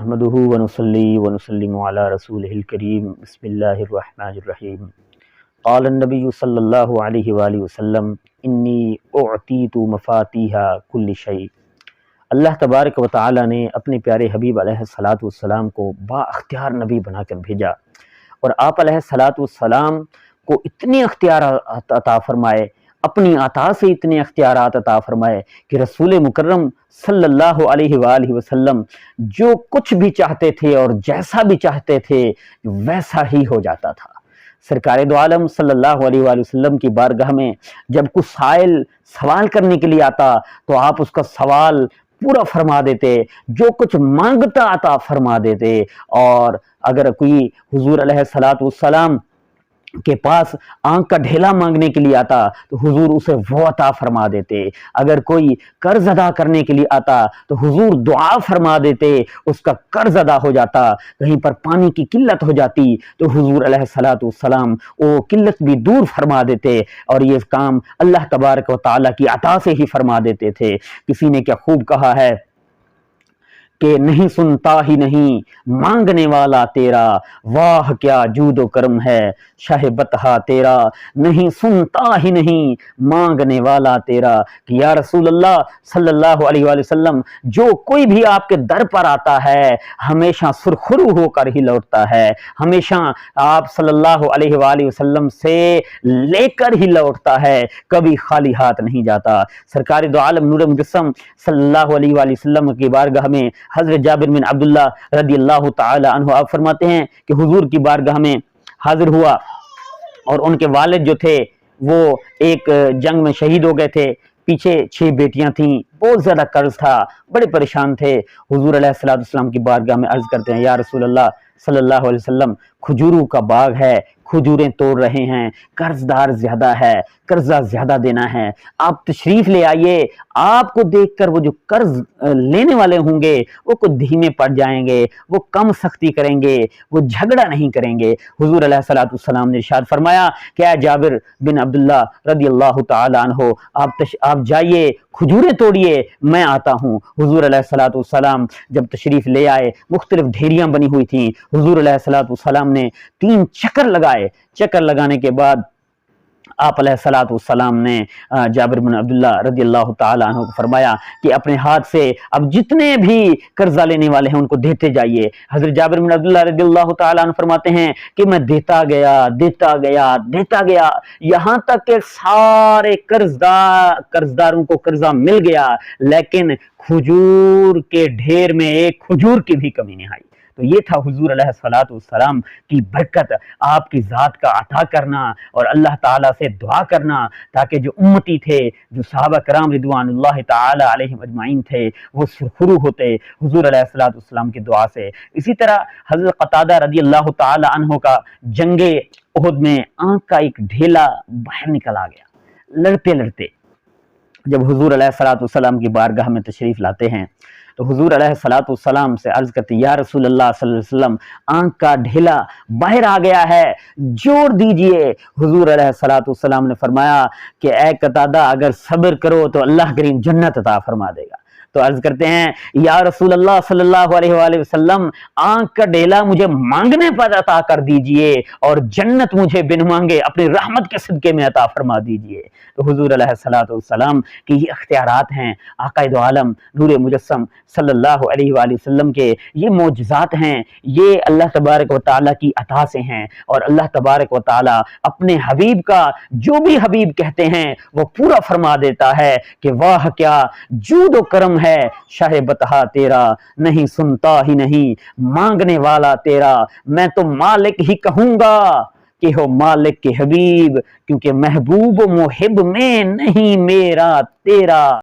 نحمده ونصلي ونسلم على رسوله الكريم بسم الله الرحمن الرحیم قال النبی صلی اللہ علیہ وآلہ وسلم انی اعطیت مفاتیح کل شیء۔ اللہ تبارک و تعالی نے اپنے پیارے حبیب علیہ الصلاۃ والسلام کو با اختیار نبی بنا کر بھیجا، اور آپ علیہ الصلاۃ والسلام کو اتنے اختیارات عطا فرمائے، اپنی عطا سے اتنے اختیارات عطا فرمائے کہ رسول مکرم صلی اللہ علیہ وآلہ وسلم جو کچھ بھی چاہتے تھے اور جیسا بھی چاہتے تھے ویسا ہی ہو جاتا تھا۔ سرکار دو عالم صلی اللہ علیہ وآلہ وسلم کی بارگاہ میں جب کوئی سائل سوال کرنے کے لیے آتا تو آپ اس کا سوال پورا فرما دیتے، جو کچھ مانگتا عطا فرما دیتے، اور اگر کوئی حضور علیہ الصلاۃ والسلام کے پاس آنکھ کا ڈھیلا مانگنے کے لیے آتا تو حضور اسے وہ عطا فرما دیتے، اگر کوئی قرض ادا کرنے کے لیے آتا تو حضور دعا فرما دیتے، اس کا قرض ادا ہو جاتا۔ کہیں پر پانی کی قلت ہو جاتی تو حضور علیہ الصلاۃ والسلام وہ قلت بھی دور فرما دیتے، اور یہ کام اللہ تبارک و تعالیٰ کی عطا سے ہی فرما دیتے تھے۔ کسی نے کیا خوب کہا ہے کہ نہیں سنتا ہی نہیں مانگنے والا تیرا، واہ کیا جود و کرم ہے شاہ بطحہ تیرا، نہیں سنتا ہی نہیں مانگنے والا تیرا۔ کہ یا رسول اللہ صلی اللہ علیہ وآلہ وسلم، جو کوئی بھی آپ کے در پر آتا ہے ہمیشہ سرخرو ہو کر ہی لوٹتا ہے، ہمیشہ آپ صلی اللہ علیہ وآلہ وسلم سے لے کر ہی لوٹتا ہے، کبھی خالی ہاتھ نہیں جاتا۔ سرکار دو عالم نور مجسم صلی اللہ علیہ وآلہ وسلم کی بارگاہ میں حضرت جابر بن عبداللہ رضی اللہ تعالی عنہ آپ فرماتے ہیں کہ حضور کی بارگاہ میں حاضر ہوا، اور ان کے والد جو تھے وہ ایک جنگ میں شہید ہو گئے تھے، پیچھے 6 بیٹیاں تھیں، بہت زیادہ قرض تھا، بڑے پریشان تھے۔ حضور علیہ الصلوۃ والسلام کی بارگاہ میں عرض کرتے ہیں، یا رسول اللہ صلی اللہ علیہ وسلم، کھجوروں کا باغ ہے، کھجوریں توڑ رہے ہیں، قرض دار زیادہ ہے، قرضہ زیادہ دینا ہے، آپ تشریف لے آئیے۔ آپ کو دیکھ کر وہ جو قرض لینے والے ہوں گے وہ کچھ دھیمے پڑ جائیں گے، وہ کم سختی کریں گے، وہ جھگڑا نہیں کریں گے۔ حضور علیہ الصلوۃ والسلام نے ارشاد فرمایا کہ اے جابر بن عبداللہ رضی اللہ تعالی عنہ، آپ جائیے، کھجوریں توڑیے، میں آتا ہوں۔ حضور علیہ الصلوۃ والسلام جب تشریف لے آئے، مختلف ڈھیریاں بنی ہوئی تھیں، حضور علیہ الصلوۃ والسلام نے 3 چکر لگائے۔ چکر لگانے کے بعد آپ علیہ الصلوۃ والسلام نے جابر بن عبداللہ رضی اللہ تعالی عنہ کو فرمایا کہ اپنے ہاتھ سے اب جتنے بھی قرضہ لینے والے ہیں ان کو دیتے جائیے۔ حضرت جابر بن عبداللہ رضی اللہ تعالی عنہ فرماتے ہیں کہ میں دیتا گیا یہاں تک کہ سارے قرضداروں کو قرضہ مل گیا، لیکن کھجور کے ڈھیر میں ایک کھجور کی بھی کمی نہیں آئی۔ تو یہ تھا حضور علیہ الصلوۃ والسلام کی برکت، آپ کی ذات کا عطا کرنا اور اللہ تعالیٰ سے دعا کرنا، تاکہ جو امتی تھے، جو صحابہ کرام رضوان اللہ تعالی علیہم اجمعین تھے، وہ سرخرو ہوتے حضور علیہ الصلوۃ والسلام کی دعا سے۔ اسی طرح حضرت قتادہ رضی اللہ تعالی عنہ کا جنگ احد میں آنکھ کا ایک ڈھیلا باہر نکل آ گیا، لڑتے جب حضور علیہ الصلوۃ والسلام کی بارگاہ میں تشریف لاتے ہیں تو حضور علیہ الصلوۃ والسلام سے عرض کرتے ہیں، یا رسول اللہ صلی اللہ علیہ وسلم، آنکھ کا ڈھیلا باہر آ گیا ہے، جوڑ دیجئے۔ حضور علیہ الصلوۃ والسلام نے فرمایا کہ اے قتادہ، اگر صبر کرو تو اللہ کریم جنت عطا فرما دے گا۔ تو عرض کرتے ہیں، یا رسول اللہ صلی اللہ علیہ وآلہ وسلم، آنکھ کا ڈھیلا مجھے مانگنے پر عطا کر دیجئے، اور جنت مجھے بن مانگے اپنی رحمت کے صدقے میں عطا فرما دیجئے۔ تو حضور علیہ الصلوۃ والسلام کی یہ اختیارات ہیں، آقا دو عالم نور مجسم صلی اللہ علیہ وآلہ وسلم کے یہ معجزات ہیں، یہ اللہ تبارک و تعالیٰ کی عطا سے ہیں، اور اللہ تبارک و تعالیٰ اپنے حبیب کا جو بھی حبیب کہتے ہیں وہ پورا فرما دیتا ہے کہ واہ کیا جود و کرم ہے شاہ بطحہ تیرا، نہیں سنتا ہی نہیں مانگنے والا تیرا، میں تو مالک ہی کہوں گا کہ ہو مالک کے حبیب، کیونکہ محبوب و محب میں نہیں میرا تیرا۔